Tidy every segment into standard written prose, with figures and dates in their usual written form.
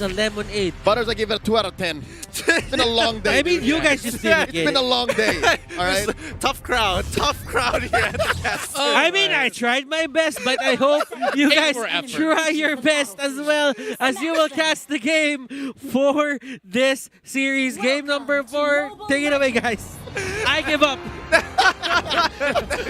a lemonade. Butters, I give it a 2 out of 10. It's been a long day. I mean, dude. you guys just didn't It's get been a it. long day. All right. Tough crowd here at the cast. I mean, I tried my best, but I hope you guys more effort. try your best as well as you will cast the game for this series. Game number 4. Take it away, guys. I give up.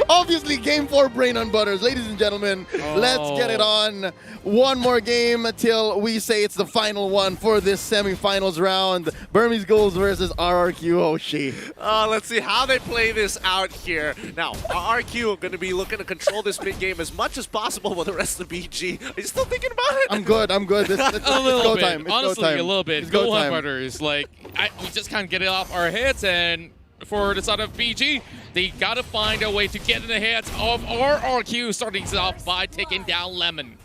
Obviously, game 4 brain on Butters. Ladies and gentlemen, let's get it on. One more game till we say it's the final one for this semifinals round. Burmese Ghouls versus Rrq Hoshi. Let's see how they play this out here. Now, Rrq are going to be looking to control this mid game as much as possible with the rest of the BG. Are you still thinking about it? I'm good. It's A little go bit. time. It's Honestly, go time. a little bit. It's go Go on, time. Butters. Like, we just can't get it off our heads, and for the side of BG, they gotta find a way to get in the heads of Rrq, starting it off by taking down Lemon.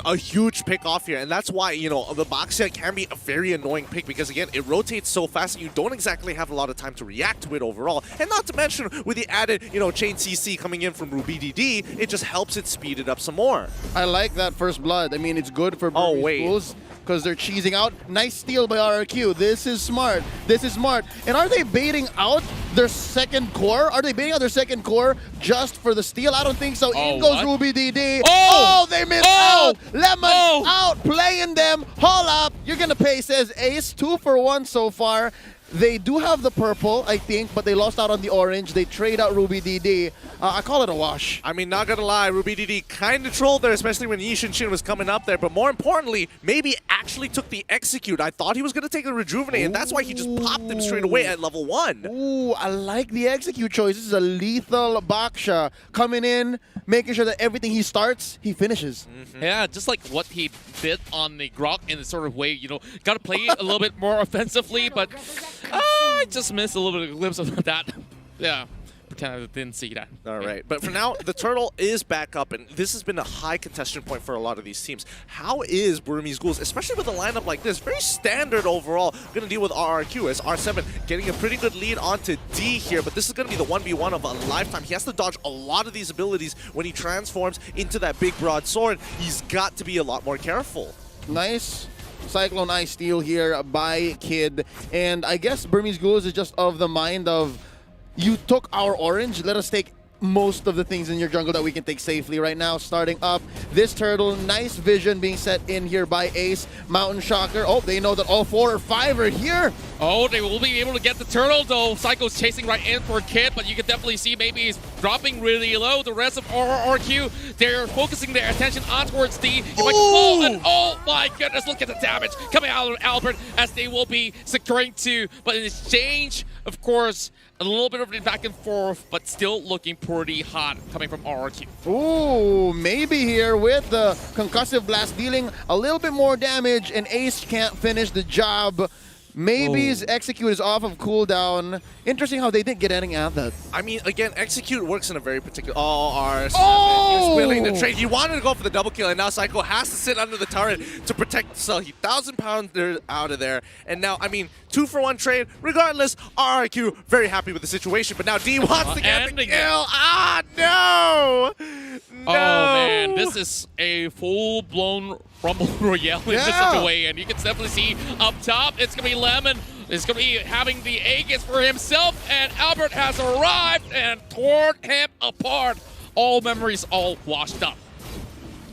A huge pick off here, and that's why, you know, the Boxia can be a very annoying pick because, again, it rotates so fast and you don't exactly have a lot of time to react to it overall. And not to mention, with the added, you know, chain CC coming in from Mlbb, it just helps it speed it up some more. I like that first blood. I mean, it's good for Burmese Ghouls because they're cheesing out. Nice steal by Rrq. This is smart. This is smart. And are they baiting out their second core? Are they baiting out their second core just for the steal? I don't think so. In goes Mlbb. Oh, they missed out. Lemon out, playing them. Hold up. You're going to pay, says Ace. 2 for 1 so far. They do have the purple, I think, but they lost out on the orange. They trade out Mlbb. I call it a wash. I mean, not gonna lie, Mlbb kind of trolled there, especially when Yi Shin was coming up there. But more importantly, maybe actually took the execute. I thought he was gonna take the rejuvenate, and that's why he just popped him straight away at level 1. Ooh, I like the execute choice. This is a lethal Baksha coming in, making sure that everything he starts, he finishes. Yeah, just like what he did on the Grok in the sort of way, you know, gotta play it a little bit more offensively, but I just missed a little bit of a glimpse of that. Yeah, pretend I didn't see that. All right, but for now, the turtle is back up, and this has been a high contestation point for a lot of these teams. How is Burmese Ghouls, especially with a lineup like this, very standard overall, going to deal with Rrq as R7 getting a pretty good lead onto D here, but this is going to be the 1v1 of a lifetime. He has to dodge a lot of these abilities when he transforms into that big broadsword. He's got to be a lot more careful. Nice Cyclone Eye steal here by Kid. And I guess Burmese Ghouls is just of the mind of, you took our orange, let us take most of the things in your jungle that we can take safely right now. Starting up this turtle, nice vision being set in here by Ace. Mountain Shocker. Oh, they know that all 4 or 5 are here. Oh, they will be able to get the turtle, though. Psycho's chasing right in for Kid, but you can definitely see maybe he's dropping really low. The rest of Rrq, they're focusing their attention on towards D. He might fall, and oh my goodness, look at the damage coming out of Albert as they will be securing 2. But in exchange, of course, a little bit of a back and forth, but still looking pretty hot coming from Rrq. Ooh, maybe here with the concussive blast dealing a little bit more damage, and Ace can't finish the job. Maybe his execute is off of cooldown. Interesting how they didn't get anything at that. I mean, again, execute works in a very particular... He was willing to trade. He wanted to go for the double kill, and now Psycho has to sit under the turret to protect himself. He 1,000-pounder out of there. And now, I mean, 2 for 1 trade. Regardless, Rrq very happy with the situation. But now D wants to get the kill. Ah, no! No! Oh, man, this is a full-blown Rumble Royale in this situation. And you can definitely see up top, it's going to be Lemon. It's going to be having the Aegis for himself, and Albert has arrived and torn him apart. All memories all washed up.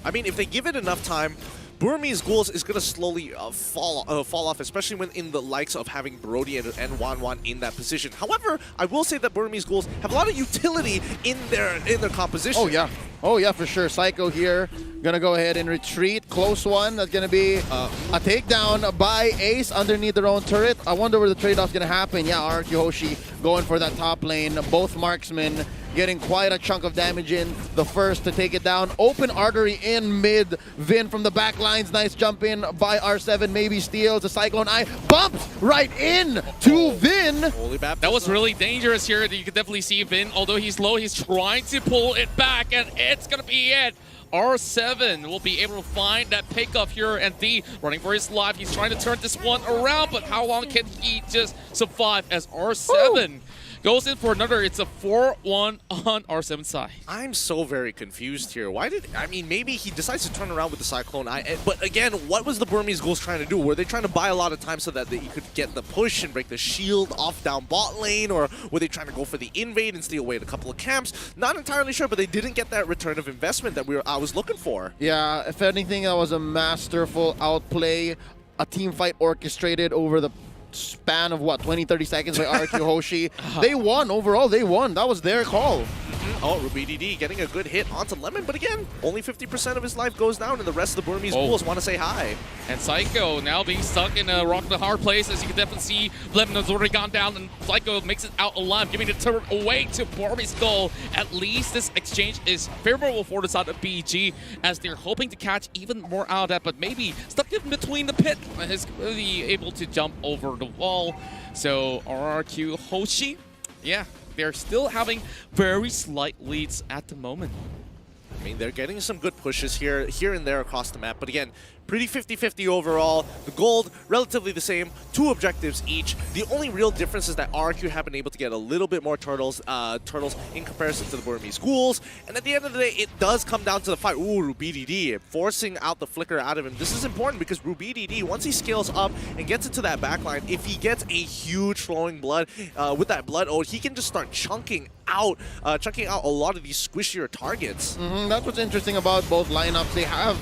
I mean, if they give it enough time, Burmese Ghouls is going to slowly fall off, especially when in the likes of having Brody and Wan in that position. However, I will say that Burmese Ghouls have a lot of utility in their composition. Oh, yeah. Oh, yeah, for sure. Psycho here. Gonna go ahead and retreat. Close one. That's gonna be a takedown by Ace underneath their own turret. I wonder where the trade-off's gonna happen. Yeah, Rrq Hoshi going for that top lane. Both marksmen getting quite a chunk of damage in. The first to take it down. Open artery in mid. Vin from the back lines. Nice jump in by R7. Maybe steals. The Cyclone Eye bumps right in to Vin. That was really dangerous here. You can definitely see Vin, although he's low, he's trying to pull it back, and it's gonna be it. R7 will be able to find that pickup here, and D running for his life. He's trying to turn this one around, but how long can he just survive as R7 goes in for another. It's a 4-1 on R7 side. I'm so very confused here. Why did, I mean, maybe he decides to turn around with the Cyclone Eye, but again, what was the Burmese Ghouls trying to do? Were they trying to buy a lot of time so that you could get the push and break the shield off down bot lane, or were they trying to go for the invade and steal away a couple of camps? Not entirely sure, but they didn't get that return of investment that I was looking for. Yeah, if anything, that was a masterful outplay, a team fight orchestrated over the span of what, 20-30 seconds by Rrq Hoshi. They won overall. They won. That was their call. Oh, Rrq getting a good hit onto Lemon, but again, only 50% of his life goes down, and the rest of the Burmese Ghouls want to say hi. And Psycho now being stuck in a rock the hard place. As you can definitely see, Lemon has already gone down, and Psycho makes it out alive, giving the turret away to Burmese Ghoul. At least this exchange is favorable for the side of BG, as they're hoping to catch even more out of that, but maybe stuck in between the pit is really able to jump over the wall. So Rrq Hoshi, yeah, they're still having very slight leads at the moment. I mean, they're getting some good pushes here and there across the map, but again, pretty 50-50 overall. The gold, relatively the same, 2 objectives each. The only real difference is that Rrq have been able to get a little bit more turtles in comparison to the Burmese Ghouls. And at the end of the day, it does come down to the fight. Ooh, Rrq forcing out the flicker out of him. This is important because Rrq, once he scales up and gets into that backline, if he gets a huge flowing blood with that blood ode, he can just start chunking out a lot of these squishier targets. That's what's interesting about both lineups. They have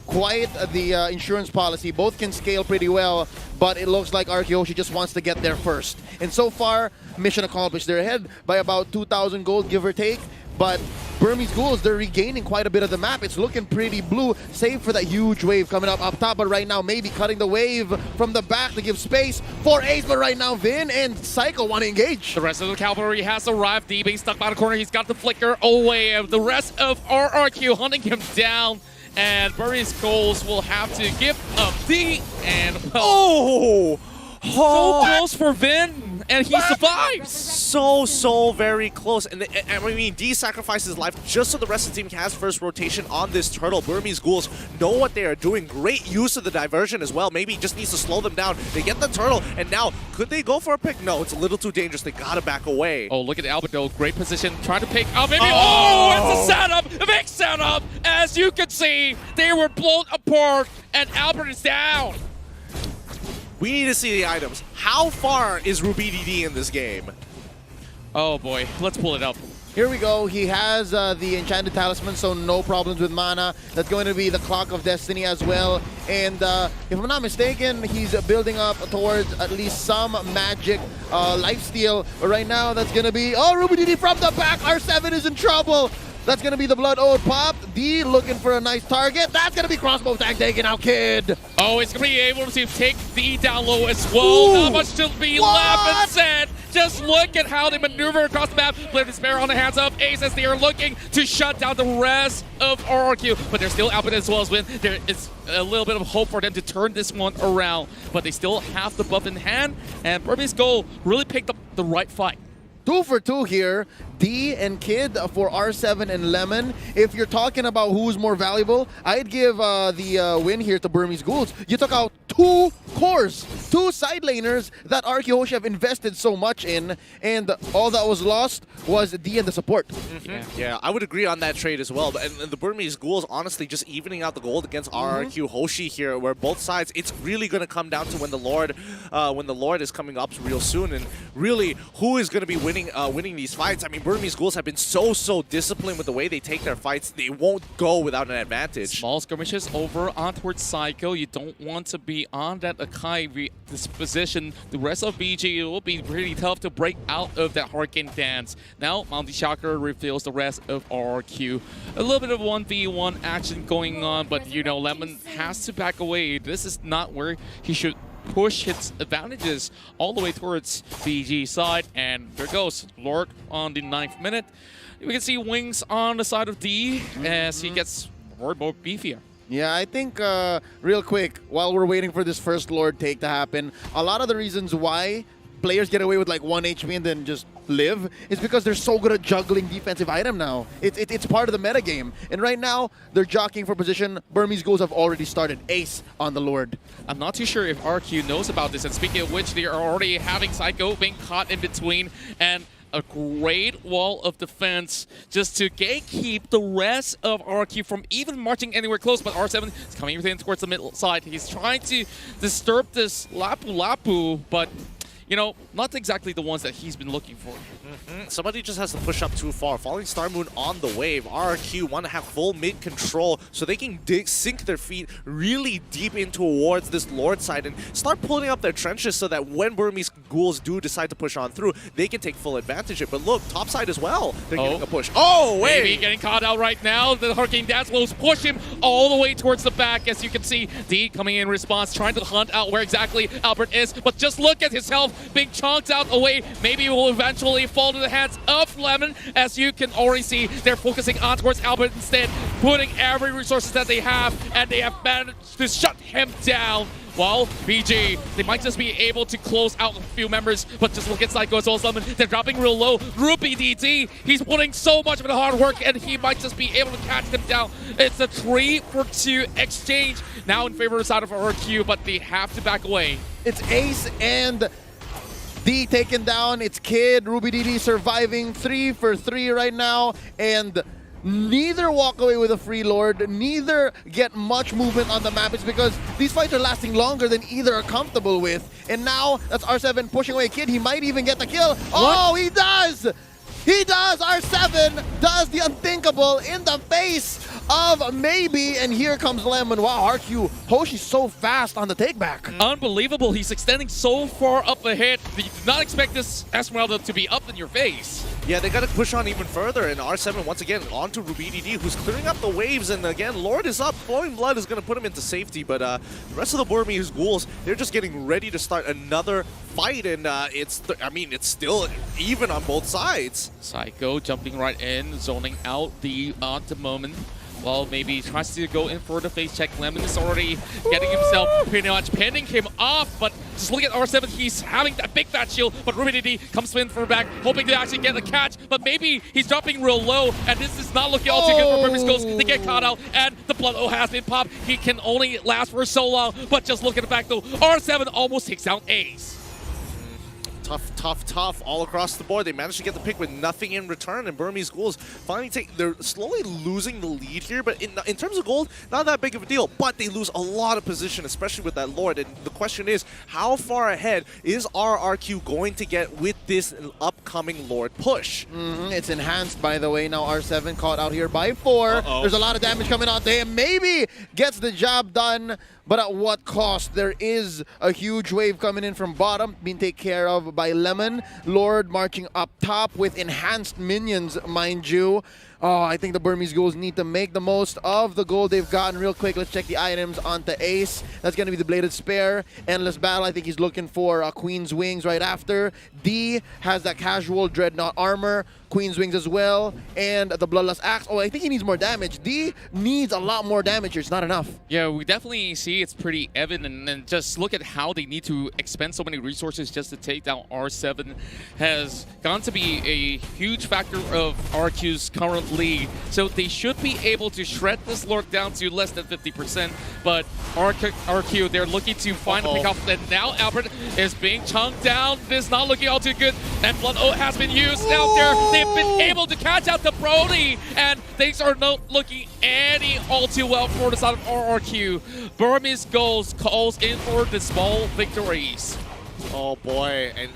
quite the insurance policy. Both can scale pretty well, but it looks like Rrq Hoshi just wants to get there first. And so far, mission accomplished. They're ahead by about 2,000 gold, give or take. But Burmese Ghouls, they're regaining quite a bit of the map. It's looking pretty blue, save for that huge wave coming up top. But right now, maybe cutting the wave from the back to give space for Ace. But right now, Vin and Psycho want to engage. The rest of the cavalry has arrived. D being stuck by the corner. He's got the flicker away. The rest of Rrq hunting him down. And Burmese Ghouls will have to give up D. And well, so close for Vin, and he survives. So very close. And I mean, D sacrifices his life just so the rest of the team has first rotation on this turtle. Burmese Ghouls know what they are doing. Great use of the diversion as well. Maybe he just needs to slow them down. They get the turtle, and now, could they go for a pick? No, it's a little too dangerous. They gotta back away. Oh, look at Alberto. Great position. Trying to pick up. Maybe. Oh, it's a setup. A big setup. As you can see, they were blown apart, and Albert is down. We need to see the items. How far is Rrq in this game? Oh boy, let's pull it up. Here we go. He has the Enchanted Talisman, so no problems with mana. That's going to be the Clock of Destiny as well. And if I'm not mistaken, he's building up towards at least some magic lifesteal. But right now, that's going to be... Oh, Rrq from the back. R7 is in trouble. That's going to be the Blood Ode pop. D looking for a nice target. That's going to be crossbow tag taken out, kid. Oh, he's going to be able to take D down low as well. Ooh, not much to be left and said. Just look at how they maneuver across the map. Blade Despair on the hands of Ace as they are looking to shut down the rest of Rrq. But they're still out as well as Win. There is a little bit of hope for them to turn this one around. But they still have the buff in hand. And Burmese Ghoul really picked up the right fight. 2 for 2 here. D and Kid for R7 and Lemon. If you're talking about who's more valuable, I'd give the win here to Burmese Ghouls. You took out 2 cores, 2 side laners that Rrq Hoshi have invested so much in, and all that was lost was D and the support. Yeah, I would agree on that trade as well. And the Burmese Ghouls honestly just evening out the gold against Rrq Hoshi here, where both sides, it's really going to come down to when the Lord is coming up real soon, and really who is going to be winning these fights. I mean, Burmese Ghouls have been so disciplined with the way they take their fights. They won't go without an advantage. Small skirmishes over on towards Psycho. You don't want to be on that Akai position. The rest of BG, it will be pretty tough to break out of that Hurricane dance. Now, Mounty Shocker reveals the rest of Rrq. A little bit of 1v1 action going on, but you know, Lemon has to back away. This is not where he should push his advantages all the way towards BG side, and there goes Lord on the 9th minute. We can see Wings on the side of D as he gets more beefier. Yeah, I think real quick, while we're waiting for this first Lord take to happen, a lot of the reasons why players get away with like 1 HP and then just live is because they're so good at juggling defensive item now. It's part of the meta game. And right now, they're jockeying for position. Burmese Ghouls have already started Ace on the Lord. I'm not too sure if Rrq knows about this, and speaking of which, they are already having Psycho being caught in between, and a great wall of defense just to gatekeep the rest of RRQ from even marching anywhere close. But R7 is coming in towards the middle side. He's trying to disturb this Lapu Lapu, but you know, not exactly the ones that he's been looking for. Somebody just has to push up too far. Falling Star Moon on the wave. RRQ want to have full mid control so they can sink their feet really deep in towards this Lord side and start pulling up their trenches so that when Burmese Ghouls do decide to push on through, they can take full advantage of it. But look, top side as well. They're getting a push. Oh, wait! Maybe getting caught out right now. The Hurricane Dance will push him all the way towards the back. As you can see, D coming in response, trying to hunt out where exactly Albert is. But just look at his health being chunked out away. Maybe it will eventually fall to the hands of Lemon. As you can already see, they're focusing on towards Albert instead, putting every resources that they have, and they have managed to shut him down. Well, BG, they might just be able to close out a few members, but just look at Psycho as well as Lemon. They're dropping real low. Rrq DT, he's putting so much of the hard work, and he might just be able to catch them down. It's a 3-for-2 exchange now in favor of the side of RRQ, but they have to back away. It's Ace and D taken down. It's Kid, Rrq surviving 3 for 3 right now, and neither walk away with a free Lord, neither get much movement on the map. It's because these fights are lasting longer than either are comfortable with. And now that's R7 pushing away Kid. He might even get the kill. Oh, he does! He does! R7 does the unthinkable in the face of Mlbb, and here comes Lemon. Wow, Rrq Hoshi so fast on the takeback. Unbelievable. He's extending so far up ahead. You did not expect this Esmeralda to be up in your face. Yeah, they got to push on even further, and R7 once again onto Rrq, who's clearing up the waves, and again, Lord is up. Flowing Blood is going to put him into safety, but the rest of the Burmese Ghouls, they're just getting ready to start another fight, and it's still even on both sides. Psycho jumping right in, zoning out the at the moment. Well, maybe he tries to go in for the face check. Lemon is already getting himself pretty much pinning him off, but just look at R7. He's having that big fat shield, but Rrq comes in for the back, hoping to actually get a catch, but maybe he's dropping real low, and this is not looking all too good for Burmese Ghouls. They get caught out, and the Blood O has been popped. He can only last for so long, but just look at the back though. R7 almost takes out Ace. Tough all across the board. They managed to get the pick with nothing in return, and Burmese Ghouls finally they're slowly losing the lead here, but in terms of gold, not that big of a deal, but they lose a lot of position, especially with that Lord, and the question is, how far ahead is RRQ going to get with this upcoming Lord push? It's enhanced, by the way. Now R7 caught out here by 4. There's a lot of damage coming out to him. Maybe gets the job done, but at what cost? There is a huge wave coming in from bottom, being taken care of by Lemon. Lord marching up top with enhanced minions, mind you. Oh, I think the Burmese Ghouls need to make the most of the gold they've gotten real quick. Let's check the items onto Ace. That's going to be the Bladed Spear. Endless Battle, I think he's looking for Queen's Wings right after. D has that casual Dreadnought armor. Queen's Wings as well, and the Bloodlust Axe. Oh, I think he needs more damage. D needs a lot more damage here. It's not enough. Yeah, we definitely see it's pretty evident, and just look at how they need to expend so many resources just to take down R7 has gone to be a huge factor of RQ's current lead. So they should be able to shred this Lord down to less than 50%, but RQ, they're looking to find a pick off, and now Albert is being chunked down. This is not looking all too good, and Blood O has been used out there. They've been able to catch out the Brody, and things are not looking any all too well for the side of RRQ. Burmese Ghouls calls in for the small victories. Oh boy, and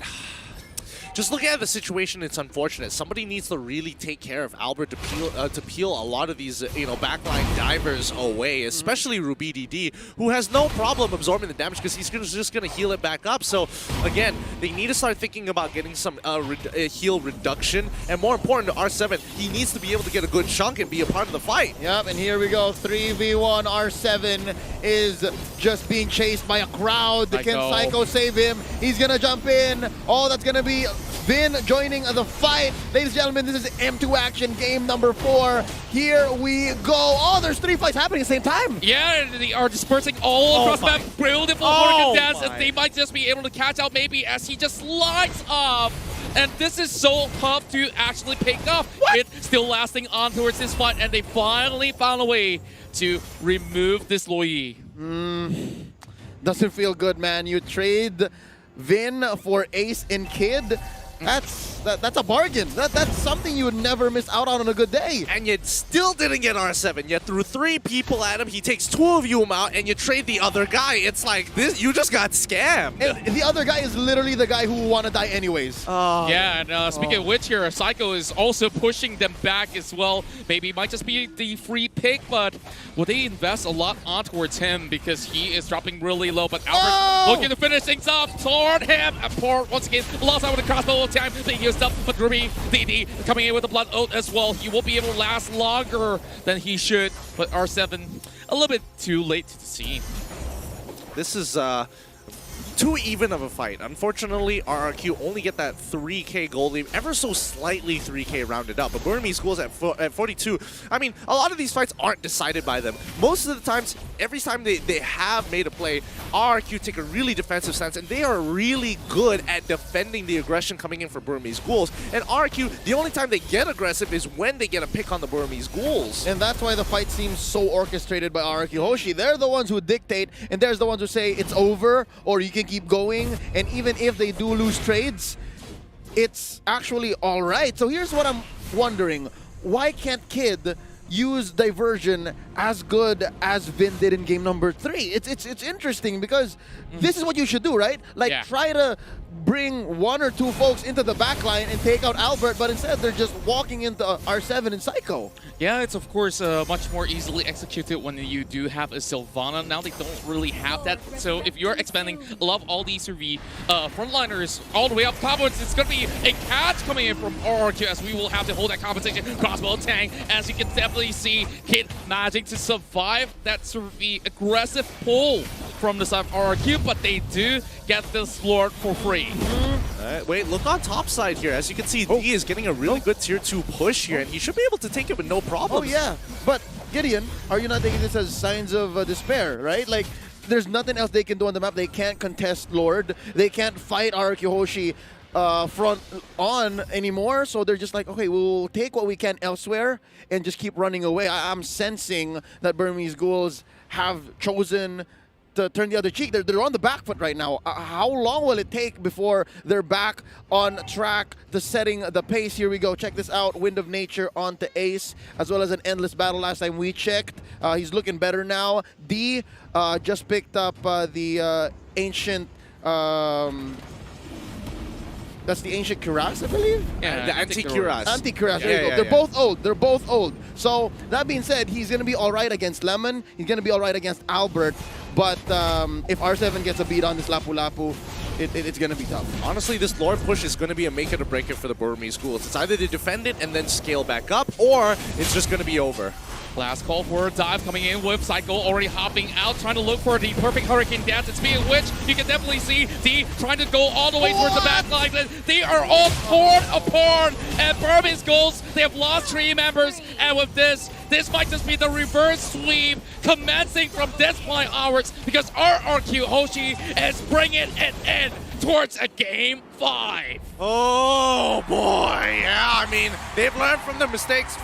just looking at the situation, it's unfortunate. Somebody needs to really take care of Albert to peel a lot of these, backline divers away, especially Rrq, who has no problem absorbing the damage because he's just going to heal it back up. So again, they need to start thinking about getting some heal reduction, and more important to R7, he needs to be able to get a good chunk and be a part of the fight. Yep, and here we go, 3v1. R7 is just being chased by a crowd. Can Psycho save him? He's going to jump in. Oh, that's going to be Vin joining the fight. Ladies and gentlemen, this is M2 Action game number 4. Here we go. Oh, there's 3 fights happening at the same time. Yeah, they are dispersing all across the map. Beautiful Morgan dance, and they might just be able to catch out maybe as he just slides off. And this is so tough to actually pick up. It's still lasting on towards this fight, and they finally found a way to remove this Loyi. Doesn't feel good, man. You trade Vin for Ace and Kid. That's a bargain. That's something you would never miss out on a good day. And you still didn't get R7. You threw 3 people at him. He takes 2 of you out, and you trade the other guy. It's like this. You just got scammed. And the other guy is literally the guy who will want to die anyways. Yeah, and speaking of which here, Psycho is also pushing them back as well. Maybe it might just be the free pick, but will they invest a lot on towards him because he is dropping really low. But Albert looking to finish things off toward him. And Port once again lost out with the crossbow time. They used up, but Ruby DD coming in with the blood oath as well. He will be able to last longer than he should. But R7 a little bit too late to the scene. This is too even of a fight. Unfortunately, Rrq only get that 3K gold lead, ever so slightly 3K rounded up. But Burmese Ghouls at 42, I mean, a lot of these fights aren't decided by them. Most of the times, every time they have made a play, Rrq take a really defensive stance, and they are really good at defending the aggression coming in for Burmese Ghouls. And Rrq, the only time they get aggressive is when they get a pick on the Burmese Ghouls. And that's why the fight seems so orchestrated by Rrq Hoshi. They're the ones who dictate, and there's the ones who say it's over, or you can keep going. And even if they do lose trades, it's actually all right. So here's what I'm wondering. Why can't Kid use diversion as good as Vin did in game number 3? It's interesting because this is what you should do, right? Like, try to bring 1 or 2 folks into the back line and take out Albert, but instead they're just walking into R7 and Psycho. Yeah, it's of course much more easily executed when you do have a Sylvana. Now they don't really have that. So if you're expanding a lot of all these frontliners all the way up top, it's going to be a catch coming in from Rrq as we will have to hold that compensation. Crossbow tank, as you can definitely see, Kid managing to survive that sort of the aggressive pull from the side of Rrq, but they do get this Lord for free. Wait, look on top side here. As you can see, D is getting a really good tier 2 push here, and he should be able to take it with no problem. Oh yeah, but Gideon, are you not taking this as signs of despair, right? Like, there's nothing else they can do on the map. They can't contest Lord. They can't fight Rrq Hoshi front on anymore. So they're just like, okay, we'll take what we can elsewhere and just keep running away. I'm sensing that Burmese Ghouls have chosen to turn the other cheek. They're on the back foot right now. How long will it take before they're back on track to setting the pace? Here we go. Check this out. Wind of Nature onto Ace, as well as an endless battle last time we checked. He's looking better now. D just picked up the ancient... that's the ancient Cuirass, I believe? Yeah, the anti-Cuirass. Anti-Cuirass, there you go. They're both old. They're both old. So, that being said, he's going to be all right against Lemon. He's going to be all right against Albert. But if R7 gets a beat on this Lapu-Lapu, it's going to be tough. Honestly, this Lord push is going to be a make it or break it for the Burmese Ghouls. It's either to defend it and then scale back up, or it's just going to be over. Last call for a dive coming in with Psycho already hopping out, trying to look for the perfect Hurricane dance. And speaking of which, you can definitely see D trying to go all the way towards the back line. They are all torn apart. And Burmese Ghouls, they have lost 3 members. And with this might just be the reverse sweep commencing from this point onwards, because Rrq Hoshi is bringing it in towards a game 5. Oh boy, yeah, I mean, they've learned from their mistakes